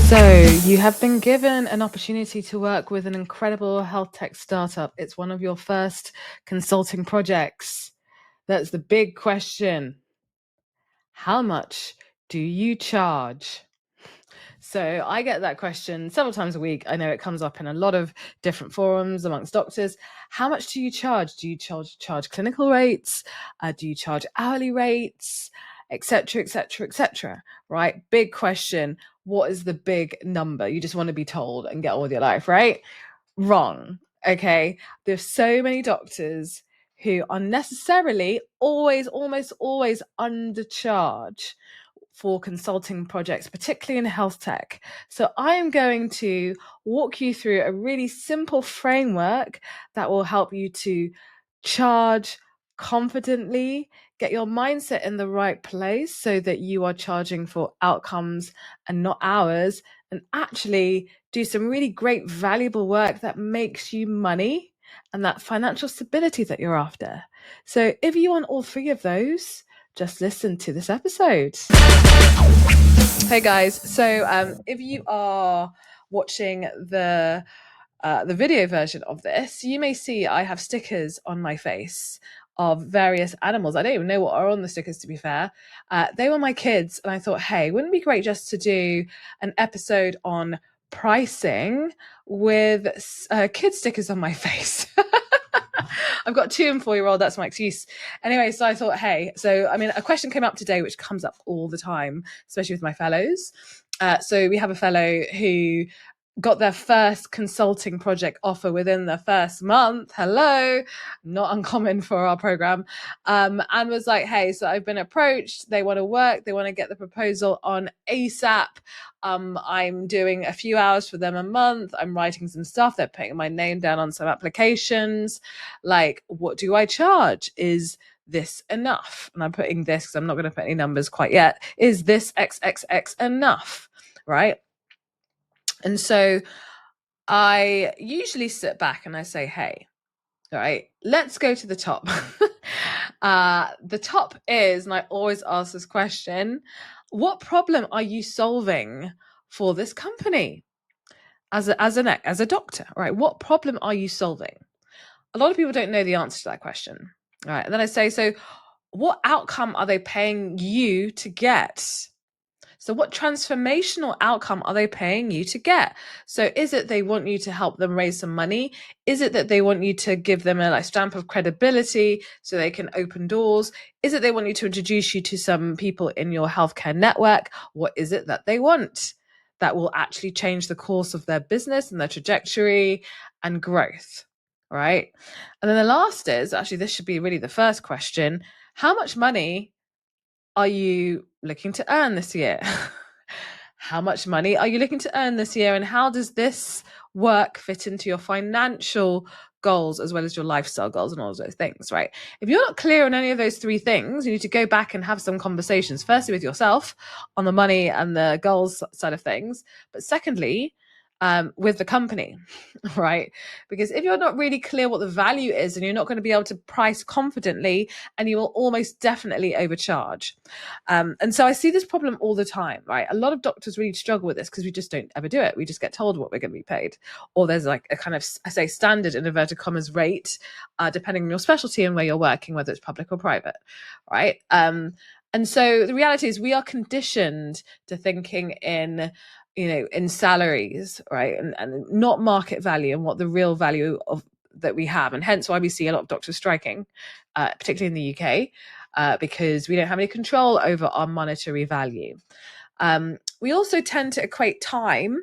So, you have been given an opportunity to work with an incredible health tech startup. It's one of your first consulting projects. That's the big question. How much do you charge? So, I get that question several times a week. I know it comes up in a lot of different forums amongst doctors. How much do you charge? Do you charge clinical rates? Do you charge hourly rates? Etc., etc., etc. Right? Big question. What is the big number? You just want to be told and get on with your life, right? Wrong. Okay. There's so many doctors who unnecessarily almost always undercharge for consulting projects, particularly in health tech. So I am going to walk you through a really simple framework that will help you to charge confidently, get your mindset in the right place so that you are charging for outcomes and not hours, and actually do some really great, valuable work that makes you money and that financial stability that you're after. So if you want all three of those, just listen to this episode. Hey guys, so if you are watching the video version of this, you may see I have stickers on my face of various animals. I don't even know what are on the stickers, to be fair. They were my kids, and I thought, hey, wouldn't it be great just to do an episode on pricing with kid stickers on my face? I've got 2 and 4-year-old. That's my excuse. Anyway, so I thought, hey, a question came up today, which comes up all the time, especially with my fellows. So we have a fellow who got their first consulting project offer within the first month. Hello, not uncommon for our program. And was like, hey, so I've been approached. They want to work. They want to get the proposal on ASAP. I'm doing a few hours for them a month. I'm writing some stuff. They're putting my name down on some applications. Like, what do I charge? Is this enough? And I'm putting this because I'm not going to put any numbers quite yet. Is this XXX enough? Right? And so I usually sit back and I say, hey, all right, let's go to the top. The top is, and I always ask this question, what problem are you solving for this company as a doctor, right? What problem are you solving? A lot of people don't know the answer to that question. All right. And then I say, so what outcome are they paying you to get? So what transformational outcome are they paying you to get? So is it they want you to help them raise some money? Is it that they want you to give them a stamp of credibility so they can open doors? Is it they want you to introduce you to some people in your healthcare network? What is it that they want that will actually change the course of their business and their trajectory and growth? Right? And then the last is, actually, this should be really the first question. How much money are you looking to earn this year? How much money are you looking to earn this year? And how does this work fit into your financial goals as well as your lifestyle goals and all of those things, right? If you're not clear on any of those 3 things, you need to go back and have some conversations, firstly with yourself on the money and the goals side of things, but secondly, with the company, right? Because if you're not really clear what the value is, and you're not going to be able to price confidently, and you will almost definitely overcharge. And so I see this problem all the time, right? A lot of doctors really struggle with this because we just don't ever do it. We just get told what we're going to be paid. Or there's like a kind of, I say, standard in inverted commas rate, depending on your specialty and where you're working, whether it's public or private, right? And so the reality is we are conditioned to thinking in salaries, right? And not market value and what the real value of that we have. And hence why we see a lot of doctors striking, particularly in the UK, because we don't have any control over our monetary value. We also tend to equate time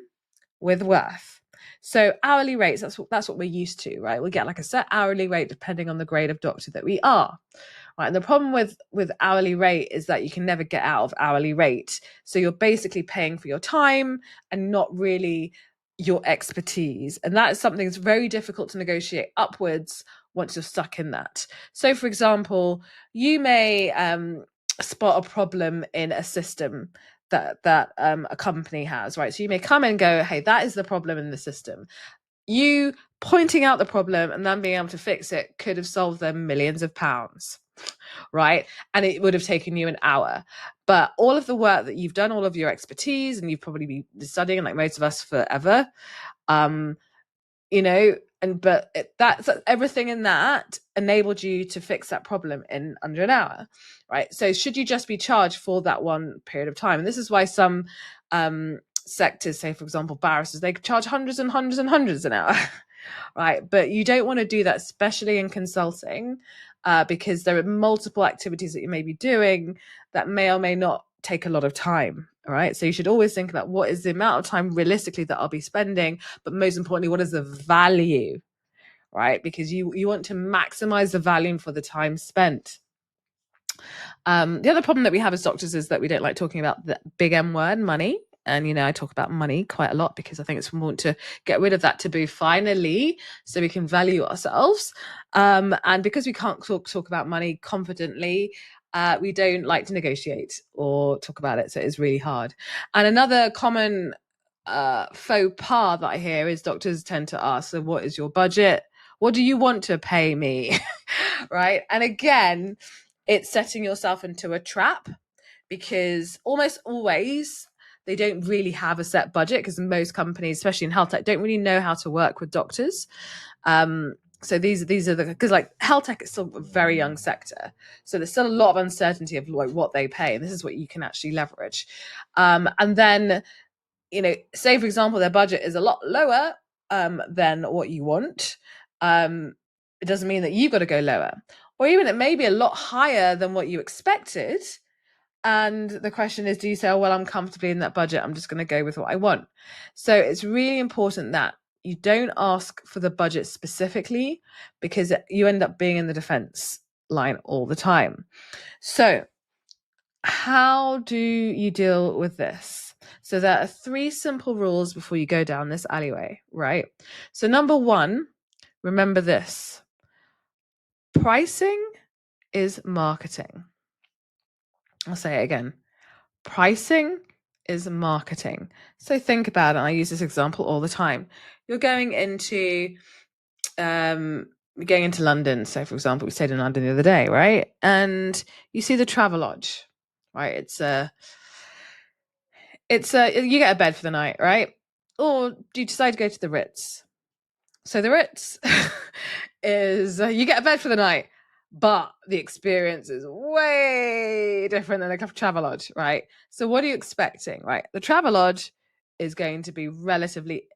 with worth. So hourly rates, that's what we're used to, right? We get like a set hourly rate depending on the grade of doctor that we are. Right. And the problem with hourly rate is that you can never get out of hourly rate. So you're basically paying for your time and not really your expertise. And that is something that's very difficult to negotiate upwards once you're stuck in that. So, for example, you may spot a problem in a system that a company has, right? So you may come and go, hey, that is the problem in the system. you pointing out the problem and then being able to fix it could have solved them millions of pounds, right? And it would have taken you an hour. But all of the work that you've done, all of your expertise, and you've probably been studying, like most of us, forever, but that's everything in that enabled you to fix that problem in under an hour, right? So should you just be charged for that one period of time? And this is why some sectors, say for example barristers, they charge hundreds and hundreds and hundreds an hour, right? But you don't want to do that, especially in consulting, because there are multiple activities that you may be doing that may or may not take a lot of time. All right. So you should always think about what is the amount of time realistically that I'll be spending, but most importantly, what is the value, right? Because you want to maximize the value for the time spent. The other problem that we have as doctors is that we don't like talking about the big M word, money. And, I talk about money quite a lot because I think it's important to get rid of that taboo finally so we can value ourselves. And because we can't talk about money confidently, we don't like to negotiate or talk about it. So it's really hard. And another common faux pas that I hear is doctors tend to ask, so what is your budget? What do you want to pay me? Right? And again, it's setting yourself into a trap because almost always they don't really have a set budget because most companies, especially in health tech, don't really know how to work with doctors. So these are because like health tech is still a very young sector, so there's still a lot of uncertainty of like what they pay, and this is what you can actually leverage. And then say for example their budget is a lot lower than what you want. It doesn't mean that you've got to go lower, or even it may be a lot higher than what you expected. And the question is, do you say, oh, well, I'm comfortably in that budget, I'm just going to go with what I want? So it's really important that you don't ask for the budget specifically because you end up being in the defense line all the time. So how do you deal with this? So there are 3 simple rules before you go down this alleyway, right? So number 1, remember this: pricing is marketing. I'll say it again. Pricing is marketing. So think about it. I use this example all the time. You're going into London. So for example, we stayed in London the other day, right? And you see the Travelodge, right? You get a bed for the night, right? Or do you decide to go to the Ritz? So the Ritz is you get a bed for the night, but the experience is way different than a Travelodge, right? So what are you expecting, right? The Travelodge is going to be relatively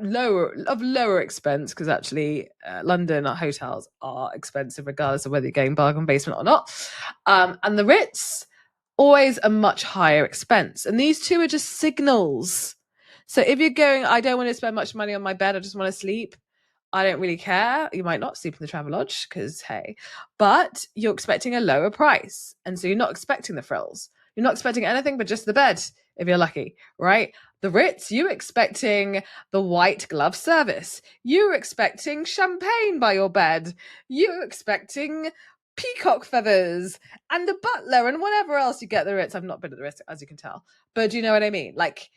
lower expense because actually London hotels are expensive regardless of whether you're going bargain basement or not. And the Ritz, always a much higher expense. And these two are just signals. So if you're going, I don't want to spend much money on my bed, I just want to sleep, I don't really care. You might not sleep in the Travelodge because, hey, but you're expecting a lower price. And so you're not expecting the frills. You're not expecting anything but just the bed, if you're lucky, right? The Ritz, you're expecting the white glove service. You're expecting champagne by your bed. You're expecting peacock feathers and a butler and whatever else you get at the Ritz. I've not been at the Ritz, as you can tell. But do you know what I mean? Like,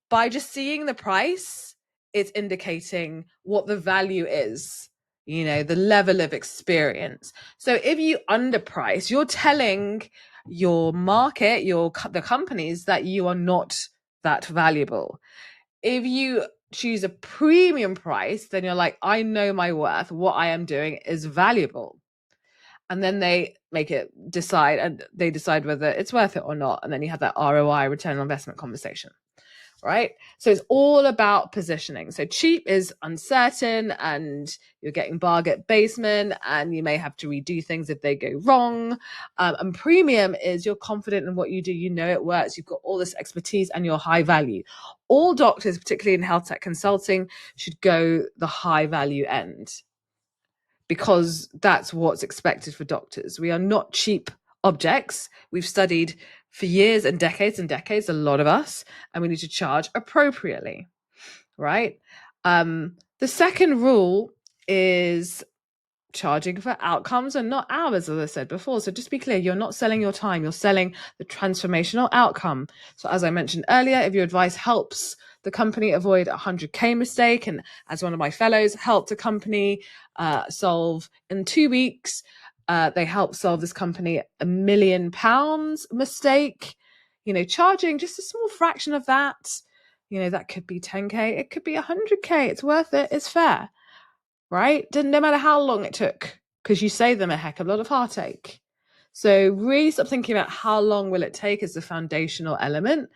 by just seeing the price, it's indicating what the value is, the level of experience. So if you underprice, you're telling your market, the companies, that you are not that valuable. If you choose a premium price, then you're like, I know my worth, what I am doing is valuable. And then they decide whether it's worth it or not. And then you have that ROI, return on investment conversation. Right? So it's all about positioning. So cheap is uncertain and you're getting bargain basement and you may have to redo things if they go wrong. And premium is you're confident in what you do. You know it works. You've got all this expertise and you're high value. All doctors, particularly in health tech consulting, should go the high value end because that's what's expected for doctors. We are not cheap objects. We've studied for years and decades, a lot of us, and we need to charge appropriately, right? The second rule is charging for outcomes and not hours, as I said before. So just be clear, you're not selling your time, you're selling the transformational outcome. So as I mentioned earlier, if your advice helps the company avoid a 100K mistake, and as one of my fellows helped a company solve in 2 weeks, they helped solve this company £1 million mistake, charging just a small fraction of that. That could be 10K, it could be 100K. It's worth it. It's fair, right? No matter how long it took, because you save them a heck of a lot of heartache. So really stop thinking about how long will it take as the foundational element.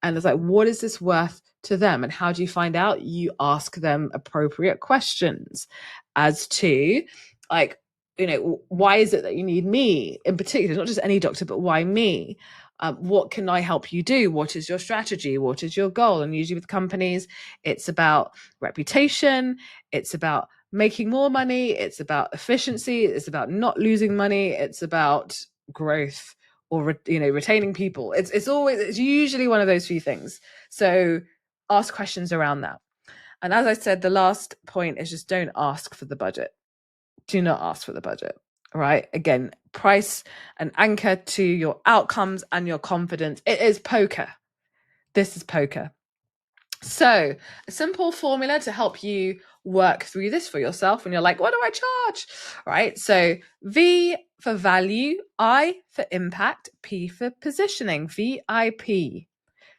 And it's like, what is this worth to them? And how do you find out? You ask them appropriate questions as to, like, why is it that you need me in particular? Not just any doctor, but why me? What can I help you do? What is your strategy? What is your goal? And usually with companies, it's about reputation. It's about making more money. It's about efficiency. It's about not losing money. It's about growth or retaining people. It's usually one of those few things. So ask questions around that. And as I said, the last point is just don't ask for the budget. Do not ask for the budget, right? Again, price and anchor to your outcomes and your confidence. It is poker. This is poker. So a simple formula to help you work through this for yourself when you're like, what do I charge? Right? So V for value, I for impact, P for positioning, VIP.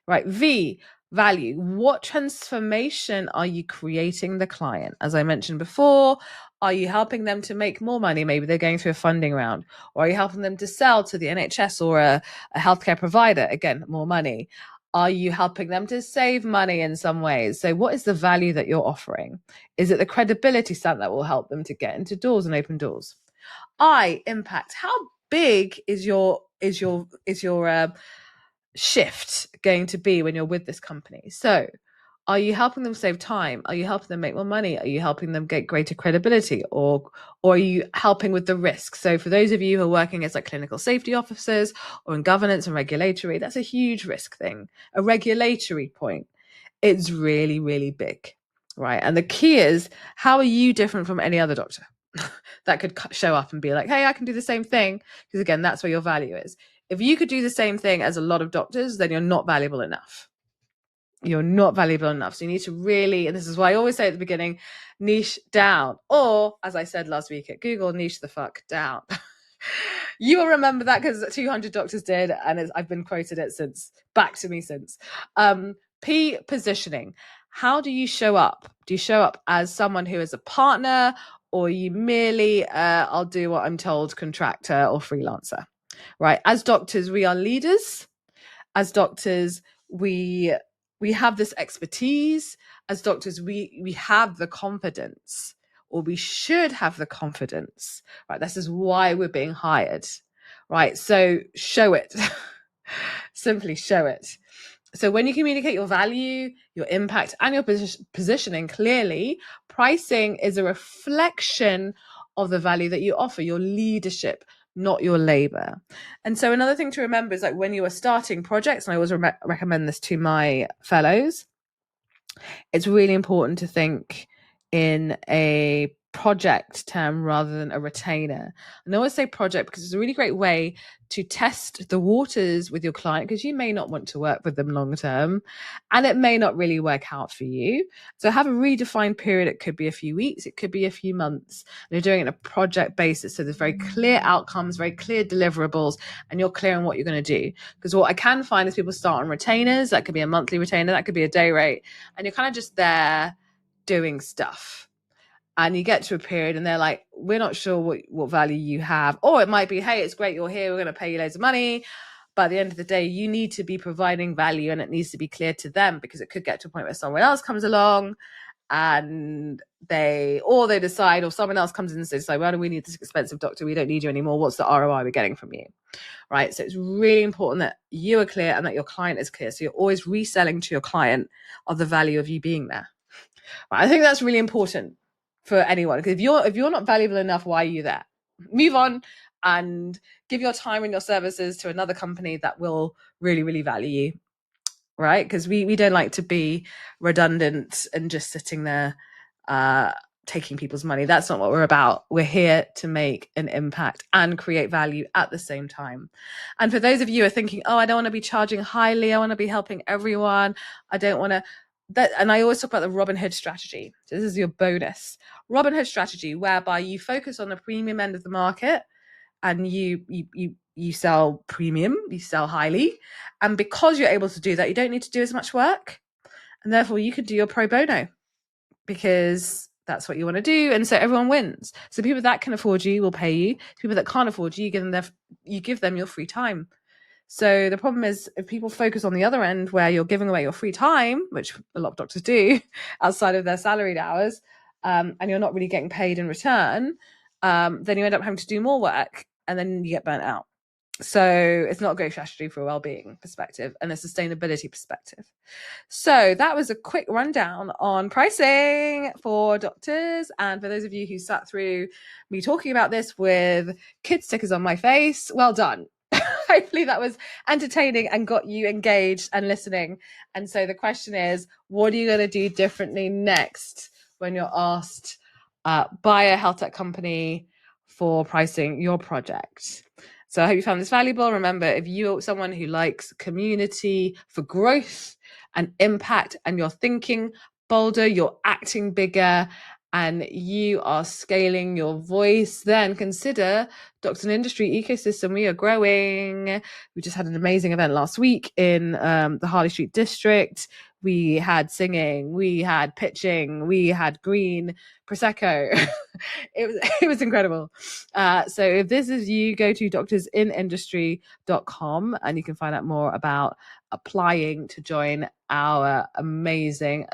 Right? V, value. What transformation are you creating the client? As I mentioned before, are you helping them to make more money? Maybe they're going through a funding round. Or are you helping them to sell to the NHS or a healthcare provider? Again, more money. Are you helping them to save money in some ways? So what is the value that you're offering? Is it the credibility stamp that will help them to get into doors and open doors? I, impact. How big is your shift going to be when you're with this company? So are you helping them save time? Are you helping them make more money? Are you helping them get greater credibility? Or are you helping with the risk? So for those of you who are working as like clinical safety officers or in governance and regulatory, that's a huge risk thing. A regulatory point, it's really, really big, right? And the key is, how are you different from any other doctor that could show up and be like, hey, I can do the same thing? Because again, that's where your value is. If you could do the same thing as a lot of doctors, then you're not valuable enough. You're not valuable enough. So you need to really, and this is why I always say at the beginning, niche down. Or, as I said last week at Google, niche the fuck down. You will remember that because 200 doctors did, and I've been quoted it since, back to me since. P, positioning. How do you show up? Do you show up as someone who is a partner, or you merely, I'll do what I'm told, contractor or freelancer? Right? As doctors, we are leaders. As doctors, we have this expertise. As doctors, we have the confidence, or we should have the confidence, right? This is why we're being hired, right? So show it. Simply show it. So when you communicate your value, your impact, and your positioning clearly, pricing is a reflection of the value that you offer, your leadership, not your labor. And so another thing to remember is, like, when you are starting projects, and I always recommend this to my fellows, it's really important to think in a project term rather than a retainer. And I always say project because it's a really great way to test the waters with your client, because you may not want to work with them long term and it may not really work out for you. So have a redefined period. It could be a few weeks, it could be a few months, and you're doing it on a project basis. So there's very clear outcomes, very clear deliverables, and you're clear on what you're going to do. Because what I can find is people start on retainers. That could be a monthly retainer, that could be a day rate, and you're kind of just there doing stuff. And you get to a period and they're like, we're not sure what value you have. Or it might be, hey, it's great you're here, we're going to pay you loads of money. But at the end of the day, you need to be providing value, and it needs to be clear to them, because it could get to a point where someone else comes along and they decide, or someone else comes in and says, like, why do we need this expensive doctor? We don't need you anymore. What's the ROI we're getting from you? Right? So it's really important that you are clear and that your client is clear. So you're always reselling to your client of the value of you being there. Right? I think that's really important for anyone, because if you're not valuable enough, why are you there? Move on and give your time and your services to another company that will really, really value you, right? Because we don't like to be redundant and just sitting there taking people's money. That's not what we're about. We're here to make an impact and create value at the same time. And for those of you who are thinking, oh, I don't want to be charging highly, I want to be helping everyone, I don't want to, and I always talk about the Robin Hood strategy. So this is your bonus Robin Hood strategy, whereby you focus on the premium end of the market and you sell premium, you sell highly. And because you're able to do that, you don't need to do as much work. And therefore you can do your pro bono because that's what you want to do. And so everyone wins. So people that can afford you will pay you. People that can't afford you, you give them your free time. So the problem is if people focus on the other end where you're giving away your free time, which a lot of doctors do outside of their salaried hours, and you're not really getting paid in return, then you end up having to do more work and then you get burnt out. So it's not a great strategy for a well-being perspective and a sustainability perspective. So that was a quick rundown on pricing for doctors. And for those of you who sat through me talking about this with kid stickers on my face, well done. Hopefully that was entertaining and got you engaged and listening. And so the question is, what are you going to do differently next when you're asked by a health tech company for pricing your project? So I hope you found this valuable. Remember, if you're someone who likes community for growth and impact, and you're thinking bolder, you're acting bigger, and you are scaling your voice, then consider Doctor and Industry Ecosystem. We are growing. We just had an amazing event last week in the Harley Street district. We had singing, we had pitching, we had green Prosecco. It was incredible. So if this is you, go to doctorsinindustry.com and you can find out more about applying to join our amazing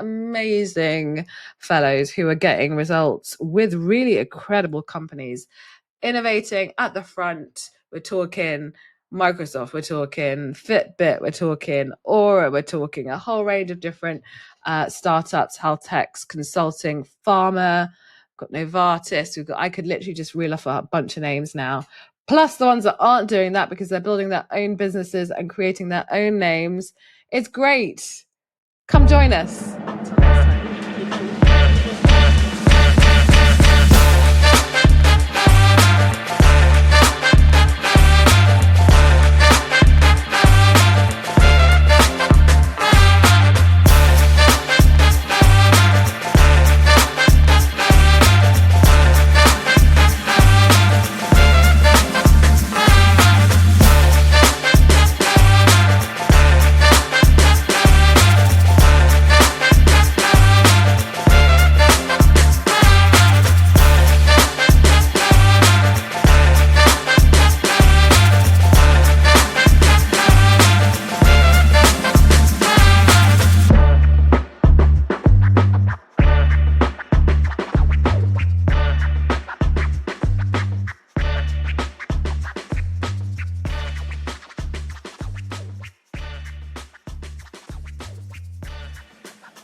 fellows who are getting results with really incredible companies innovating at the front. We're talking Microsoft, we're talking Fitbit, we're talking Aura, we're talking a whole range of different startups, health techs, consulting, pharma, got Novartis, I could literally just reel off a bunch of names now, plus the ones that aren't doing that because they're building their own businesses and creating their own names. It's great. Come join us.